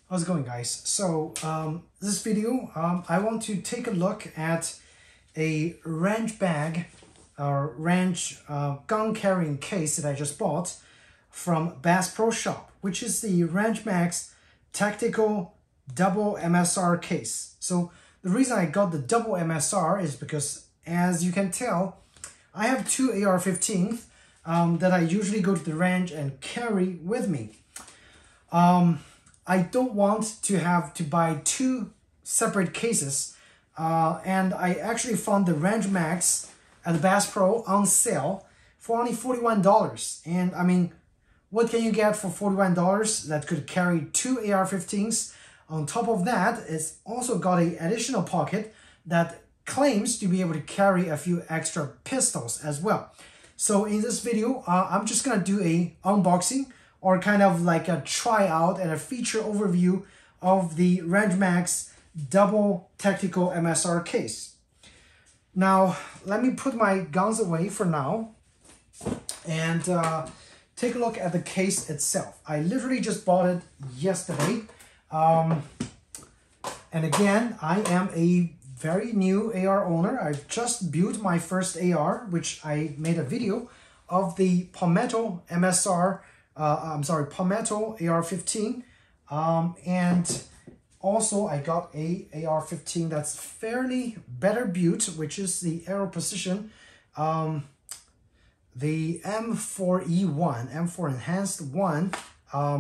How's it going, guys? So this video, I want to take a look at a Range bag or Range gun carrying case that I just bought from Bass Pro Shop, which is the RangeMaxx Tactical Double MSR case. So the reason I got the double MSR is because, as you can tell, I have two AR-15s that I usually go to the range and carry with me. I don't want to have to buy two separate cases, and I actually found the RangeMaxx at the Bass Pro on sale for only $41. And I mean, what can you get for $41 that could carry two AR-15s? On top of that, it's also got an additional pocket that claims to be able to carry a few extra pistols as well. So in this video, I'm just gonna do a unboxing or kind of like a tryout and a feature overview of the RangeMaxx Double Tactical MSR case. Now, let me put my guns away for now and take a look at the case itself. I literally just bought it yesterday. And again, I am a very new AR owner. I've just built my first AR, which I made a video of the Palmetto MSR. Palmetto AR-15, and also I got a AR-15 that's fairly better built, which is the Aero Precision, the M4E1, M4 Enhanced 1,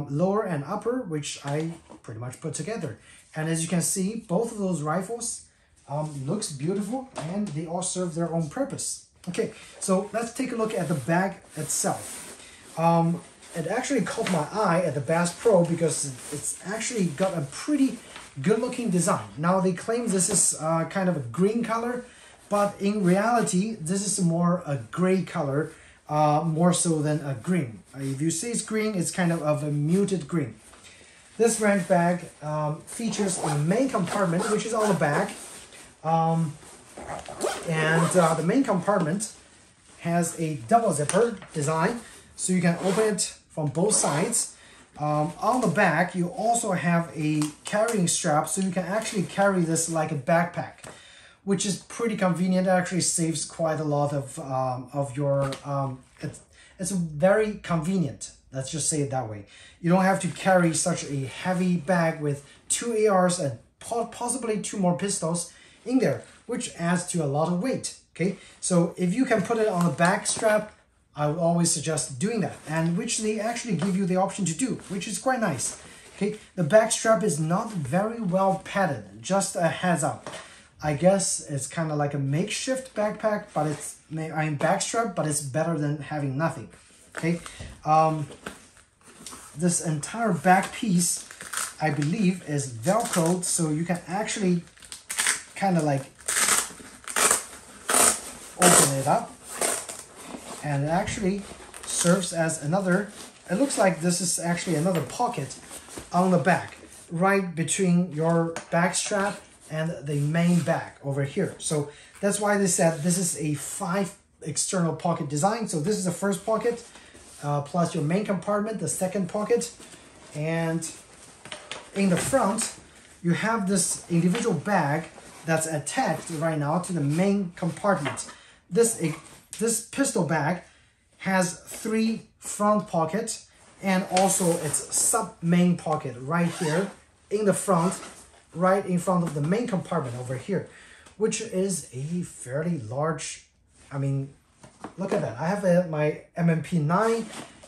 lower and upper, which I pretty much put together. And as you can see, both of those rifles looks beautiful, and they all serve their own purpose. Okay, so let's take a look at the bag itself. It actually caught my eye at the Bass Pro because it's actually got a pretty good looking design. Now they claim this is kind of a green color, but in reality this is more a gray color, more so than a green. If you say it's green, it's kind of a muted green. This Range bag features a main compartment, which is on the back, and the main compartment has a double zipper design, so you can open it from both sides. On the back, you also have a carrying strap, so you can actually carry this like a backpack, which is pretty convenient. It actually saves quite a lot of your, it's very convenient. Let's just say it that way. You don't have to carry such a heavy bag with two ARs and possibly two more pistols in there, which adds to a lot of weight. Okay, so if you can put it on the back strap, I would always suggest doing that, and which they actually give you the option to do, which is quite nice. Okay, the back strap is not very well padded, just a heads up. I guess it's kind of like a makeshift backpack, but it's, back strap, but it's better than having nothing. Okay, this entire back piece, I believe, is Velcroed, so you can actually kind of like open it up. And it actually serves as another, it looks like this is actually another pocket on the back, right between your back strap and the main bag over here. So that's why they said this is a 5 external pocket design. So this is the first pocket, plus your main compartment, the second pocket. And in the front, you have this individual bag that's attached right now to the main compartment. This pistol bag has 3 front pockets and also its sub-main pocket right here in the front, right in front of the main compartment over here, which is a fairly large, I mean, look at that. I have my MMP9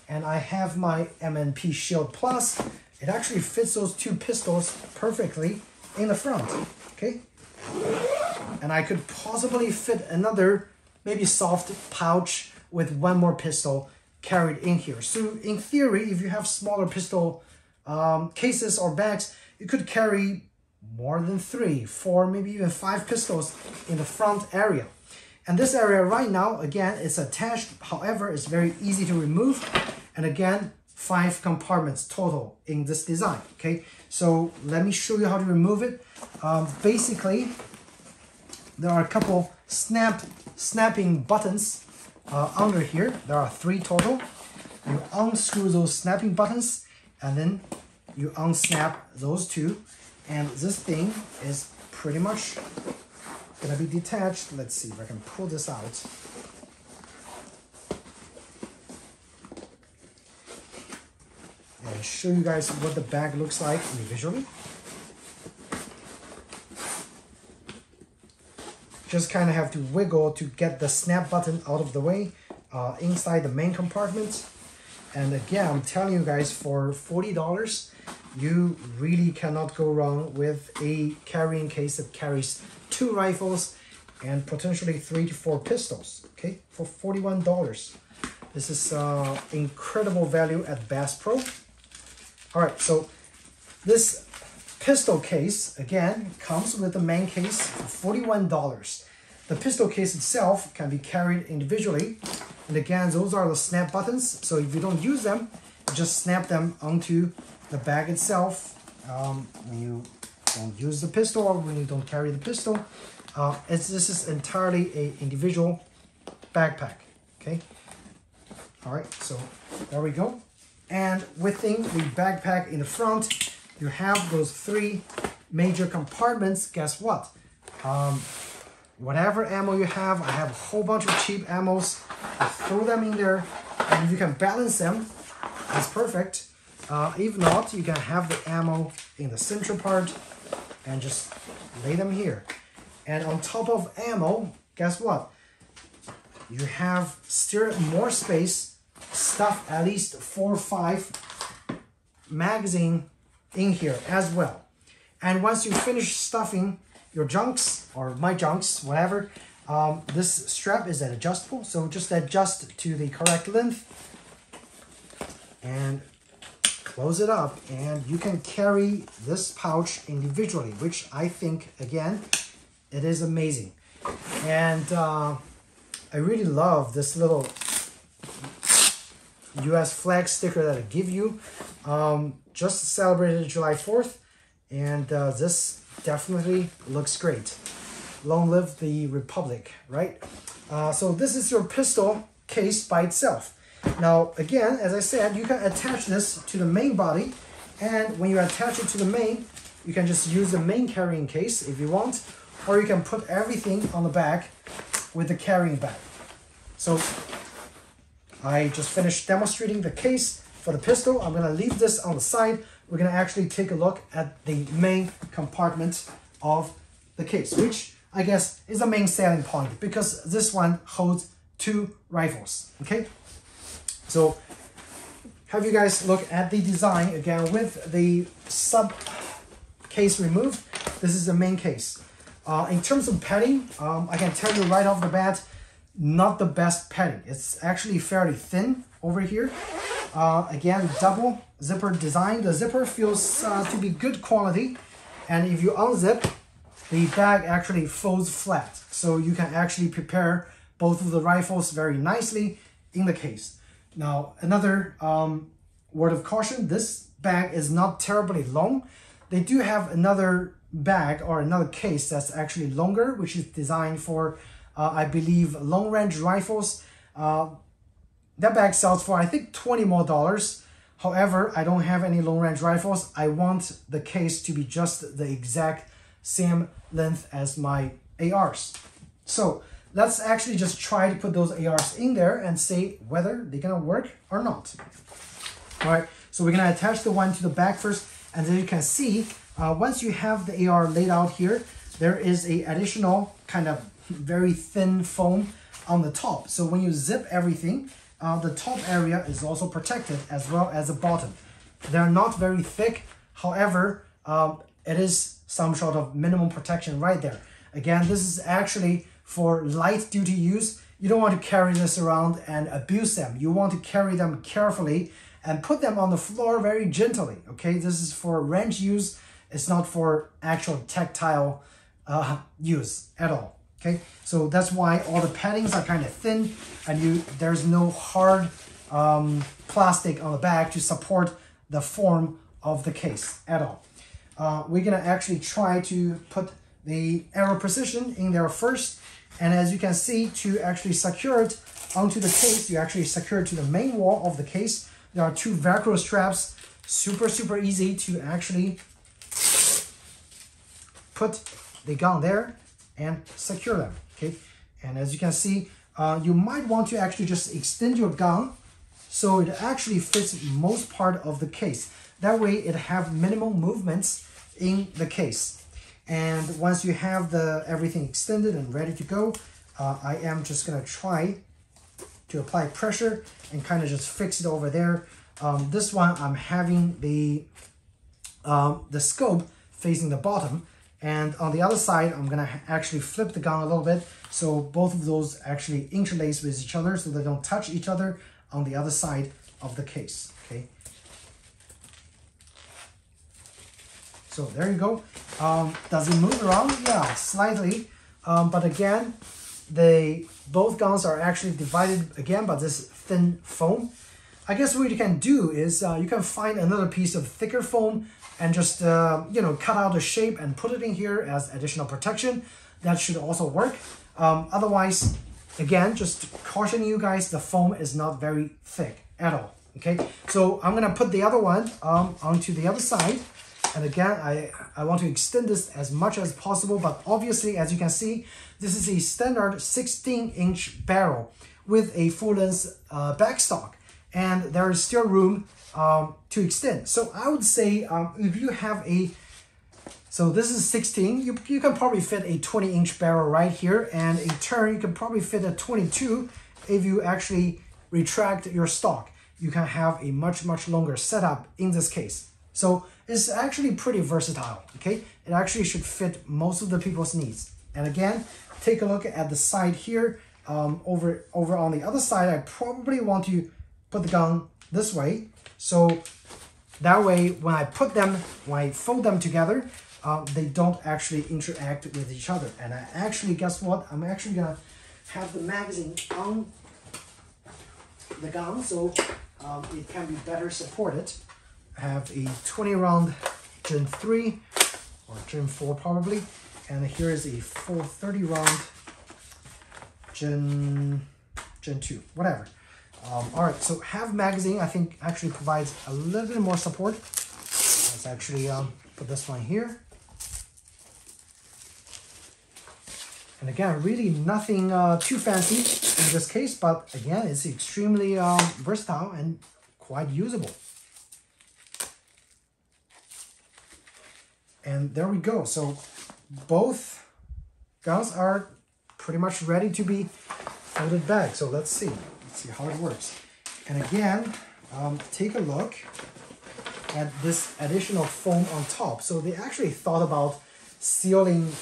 and I have my MMP Shield Plus. It actually fits those 2 pistols perfectly in the front, okay? And I could possibly fit another maybe soft pouch with 1 more pistol carried in here. So in theory, if you have smaller pistol cases or bags, you could carry more than 3, 4, maybe even 5 pistols in the front area. And this area right now, again, it's attached. However, it's very easy to remove. And again, 5 compartments total in this design. Okay, so let me show you how to remove it. Basically, there are a couple snapping buttons under here. There are 3 total. You unscrew those snapping buttons and then you unsnap those two, and this thing is pretty much gonna be detached. Let's see if I can pull this out. And show you guys what the bag looks like visually. Just kind of have to wiggle to get the snap button out of the way inside the main compartment. And again, I'm telling you guys, for $40, you really cannot go wrong with a carrying case that carries 2 rifles and potentially 3 to 4 pistols, okay, for $41. This is incredible value at Bass Pro. All right, so this pistol case, again, comes with the main case for $41. The pistol case itself can be carried individually. And again, those are the snap buttons. So if you don't use them, just snap them onto the bag itself. When you don't use the pistol or when you don't carry the pistol, this is entirely an individual backpack, okay? All right, so there we go. And within the backpack in the front, you have those 3 major compartments. Guess what? Whatever ammo you have, I have a whole bunch of cheap ammos. I throw them in there, and if you can balance them, that's perfect. If not, you can have the ammo in the central part and just lay them here. And on top of ammo, guess what? You have still more space, stuff at least 4 or 5 magazine in here as well. And once you finish stuffing your junks or my junks, whatever, this strap is adjustable, so just adjust to the correct length and close it up, and you can carry this pouch individually, which I think, again, it is amazing. And I really love this little US flag sticker that I give you. Just celebrated July 4th, and this definitely looks great. Long live the Republic, right? So this is your pistol case by itself. Now, again, as I said, you can attach this to the main body, and when you attach it to the main, you can just use the main carrying case if you want, or you can put everything on the back with the carrying bag. So I just finished demonstrating the case for the pistol. I'm gonna leave this on the side. We're gonna actually take a look at the main compartment of the case, which I guess is the main selling point because this one holds 2 rifles, okay? So have you guys look at the design again with the sub case removed. This is the main case. In terms of padding, I can tell you right off the bat, not the best padding. It's actually fairly thin over here. Again, double zipper design. The zipper feels to be good quality, and if you unzip, the bag actually folds flat, so you can actually prepare both of the rifles very nicely in the case. Now, another word of caution, this bag is not terribly long. They do have another bag or another case that's actually longer, which is designed for, I believe, long-range rifles. That bag sells for, I think, $20 more. However, I don't have any long-range rifles. I want the case to be just the exact same length as my ARs. So let's actually just try to put those ARs in there and see whether they're gonna work or not. All right, so we're gonna attach the one to the back first, and then you can see, once you have the AR laid out here, there is a additional kind of very thin foam on the top. So when you zip everything, the top area is also protected as well as the bottom. They're not very thick, however, it is some sort of minimum protection right there. Again, this is actually for light duty use. You don't want to carry this around and abuse them. You want to carry them carefully and put them on the floor very gently, okay? This is for range use. It's not for actual tactile use at all, okay? So that's why all the paddings are kind of thin, and there's no hard plastic on the back to support the form of the case at all. We're gonna actually try to put the arrow precision in there first, and as you can see, to actually secure it onto the case, you actually secure it to the main wall of the case. There are 2 Velcro straps super easy to actually put the gun there and secure them, okay? And as you can see, you might want to actually just extend your gun so it actually fits most part of the case. That way it have minimal movements in the case. And once you have everything extended and ready to go, I am just gonna try to apply pressure and kind of just fix it over there. This one, I'm having the scope facing the bottom, and on the other side, I'm gonna actually flip the gun a little bit so both of those actually interlace with each other so they don't touch each other on the other side of the case, okay? So there you go. Does it move around? Yeah, slightly. But again, both guns are actually divided again by this thin foam. I guess what you can do is you can find another piece of thicker foam and just cut out a shape and put it in here as additional protection. That should also work. Otherwise, again, just cautioning you guys, the foam is not very thick at all. Okay, so I'm gonna put the other one onto the other side. And again, I want to extend this as much as possible, but obviously, as you can see, this is a standard 16-inch barrel with a full-length backstock, and there is still room to extend. So I would say if you have so this is 16, you can probably fit a 20-inch barrel right here, and a turn, you can probably fit a 22 if you actually retract your stock. You can have a much longer setup in this case. So it's actually pretty versatile, okay? It actually should fit most of the people's needs. And again, take a look at the side here. Over on the other side, I probably want to put the gun this way. So that way, when I fold them together, they don't actually interact with each other. And I actually, guess what? I'm actually gonna have the magazine on the gun so it can be better supported. I have a 20 round Gen 3 or Gen 4 probably, and here is a full 30 round Gen 2, whatever. All right, so have magazine I think actually provides a little bit more support. Let's actually put this one here. And again, really nothing too fancy in this case, but again, it's extremely versatile and quite usable. And there we go. So both guns are pretty much ready to be folded back. So let's see how it works. And again, take a look at this additional foam on top. So they actually thought about sealing,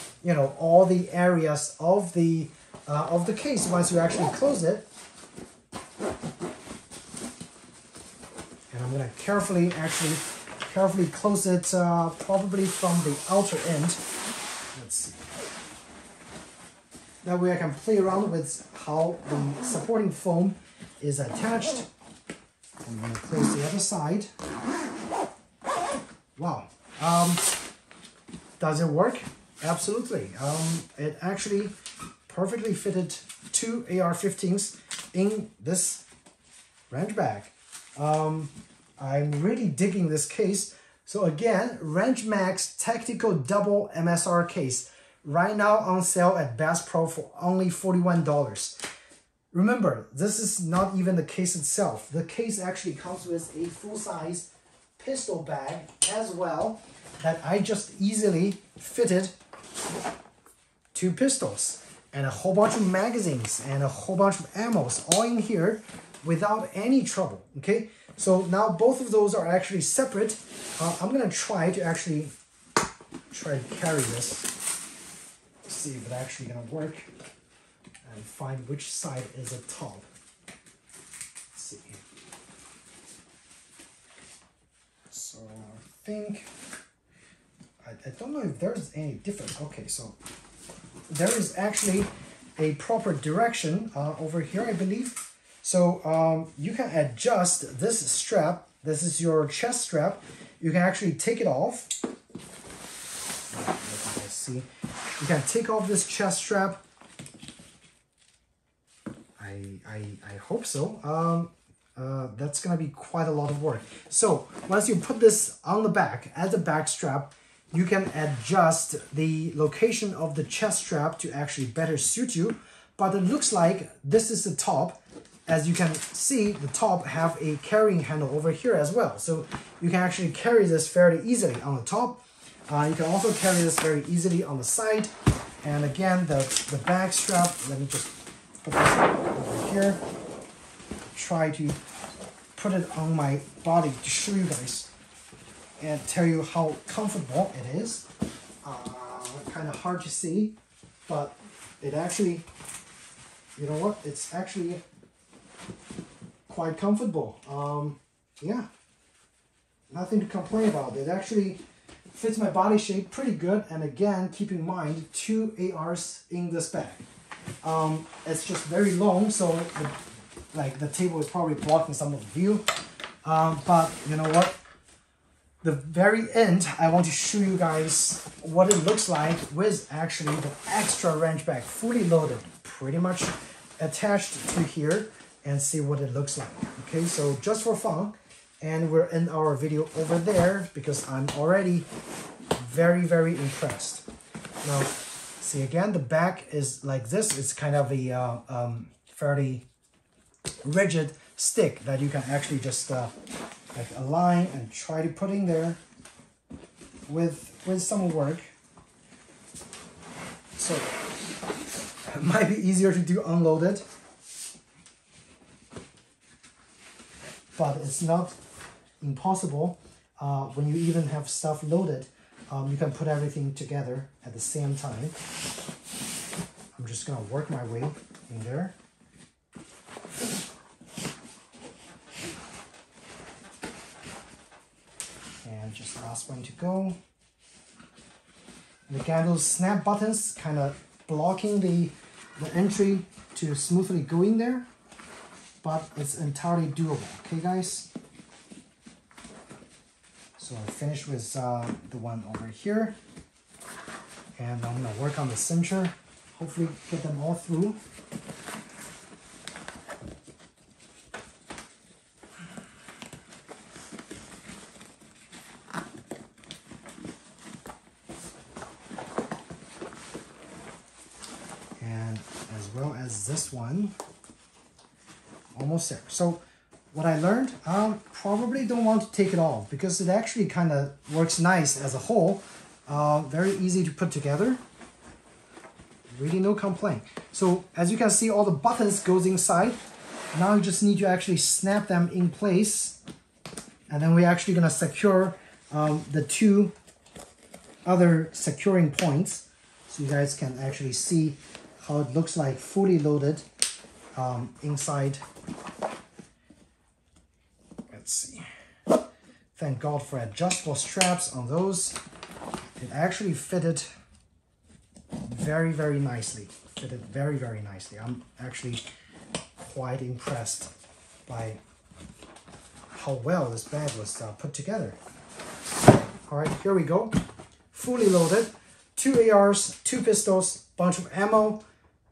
all the areas of the case once you actually close it. And I'm gonna carefully close it probably from the outer end. Let's see. That way I can play around with how the supporting foam is attached. I'm going to close the other side. Wow. Does it work? Absolutely. It actually perfectly fitted 2 AR-15s in this Range bag. I'm really digging this case. So again, RangeMaxx Tactical Double MSR case. Right now on sale at Bass Pro for only $41. Remember, this is not even the case itself. The case actually comes with a full-size pistol bag as well that I just easily fitted 2 pistols and a whole bunch of magazines and a whole bunch of ammos all in here without any trouble, okay? So now both of those are actually separate. I'm gonna try to carry this. See if it's actually gonna work and find which side is the top. Let's see. So I think, I don't know if there's any difference. Okay, so there is actually a proper direction over here, I believe. So you can adjust this strap. This is your chest strap. You can actually take it off. Let's see. You can take off this chest strap. I hope so. that's gonna be quite a lot of work. So once you put this on the back, as a back strap, you can adjust the location of the chest strap to actually better suit you. But it looks like this is the top. As you can see, the top have a carrying handle over here as well. So you can actually carry this fairly easily on the top. You can also carry this very easily on the side. And again, the back strap, let me just put this over here. Try to put it on my body to show you guys and tell you how comfortable it is. Kind of hard to see, but it actually, you know what, it's actually quite comfortable. Yeah, nothing to complain about. It actually fits my body shape pretty good, and again, keep in mind 2 ARs in this bag. It's just very long, so the table is probably blocking some of the view. But you know what? The very end, I want to show you guys what it looks like with actually the extra wrench bag, fully loaded, pretty much attached to here, and see what it looks like. Okay, so just for fun, and we're in our video over there because I'm already very, very impressed. Now, see again, the back is like this. It's kind of a fairly rigid stick that you can actually just like align and try to put in there with some work. So it might be easier to do unloaded, but it's not impossible. When you even have stuff loaded, you can put everything together at the same time. I'm just gonna work my way in there. And just last one to go. And again, those snap buttons kind of blocking the entry to smoothly go in there, but it's entirely doable. Okay, guys? So I finished with the one over here, and I'm gonna work on the cincher, hopefully get them all through. And as well as this one, almost there. So what I learned, probably don't want to take it off because it actually kind of works nice as a whole. Very easy to put together. Really no complaint. So as you can see, all the buttons goes inside. Now you just need to actually snap them in place. And then we're actually gonna secure the 2 other securing points. So you guys can actually see how it looks like fully loaded inside. Let's see. Thank God for adjustable straps on those. It actually fitted very, very nicely. Fitted very, very nicely. I'm actually quite impressed by how well this bag was put together. All right, here we go. Fully loaded. 2 ARs, 2 pistols, bunch of ammo,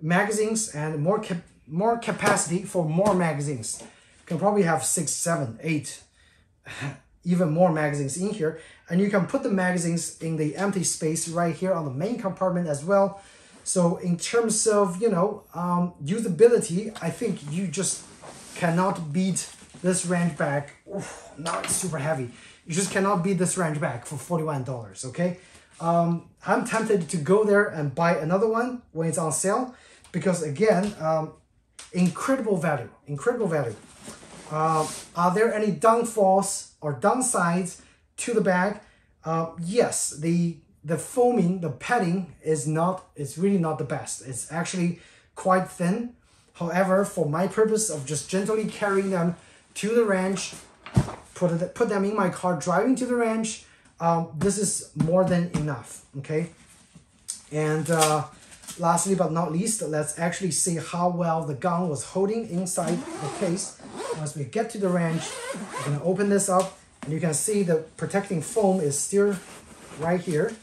magazines, and more capacity for more magazines. You can probably have 6, 7, 8, even more magazines in here. And you can put the magazines in the empty space right here on the main compartment as well. So in terms of, you know, usability, I think you just cannot beat this Range bag. Oof, now it's super heavy. You just cannot beat this Range bag for $41, okay? I'm tempted to go there and buy another one when it's on sale because again, incredible value, incredible value. Are there any downfalls or downsides to the bag? Yes, the foaming, the padding is really not the best. It's actually quite thin. However, for my purpose of just gently carrying them to the ranch, put them in my car, driving to the ranch, this is more than enough, okay? And lastly but not least, let's actually see how well the gun was holding inside the case. Once we get to the ranch, we're gonna open this up, and you can see the protecting foam is still right here.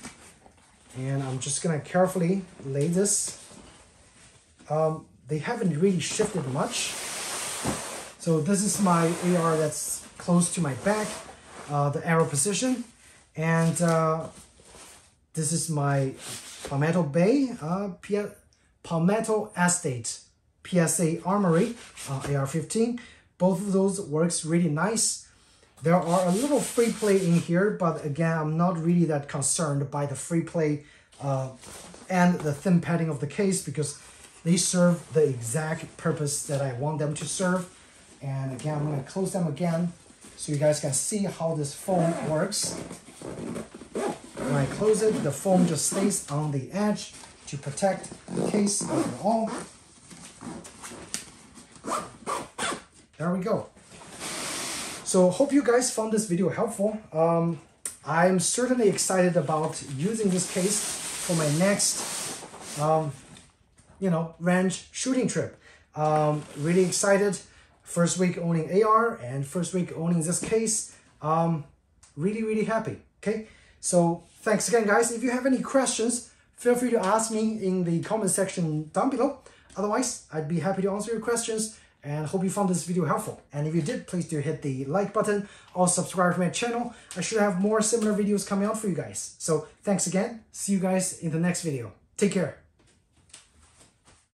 And I'm just gonna carefully lay this. They haven't really shifted much. So this is my AR that's close to my back, the arrow position. And this is my Palmetto Bay, Palmetto Estate PSA Armory AR-15. Both of those works really nice. There are a little free play in here, but again, I'm not really that concerned by the free play and the thin padding of the case, because they serve the exact purpose that I want them to serve. And again, I'm going to close them again so you guys can see how this foam works. When I close it, the foam just stays on the edge to protect the case overall. There we go. So hope you guys found this video helpful. I'm certainly excited about using this case for my next, range shooting trip. Really excited. First week owning AR and first week owning this case. Really, really happy. Okay. So thanks again, guys. If you have any questions, feel free to ask me in the comment section down below. Otherwise, I'd be happy to answer your questions, and hope you found this video helpful. And if you did, please do hit the like button or subscribe to my channel. I should have more similar videos coming out for you guys. So thanks again. See you guys in the next video. Take care.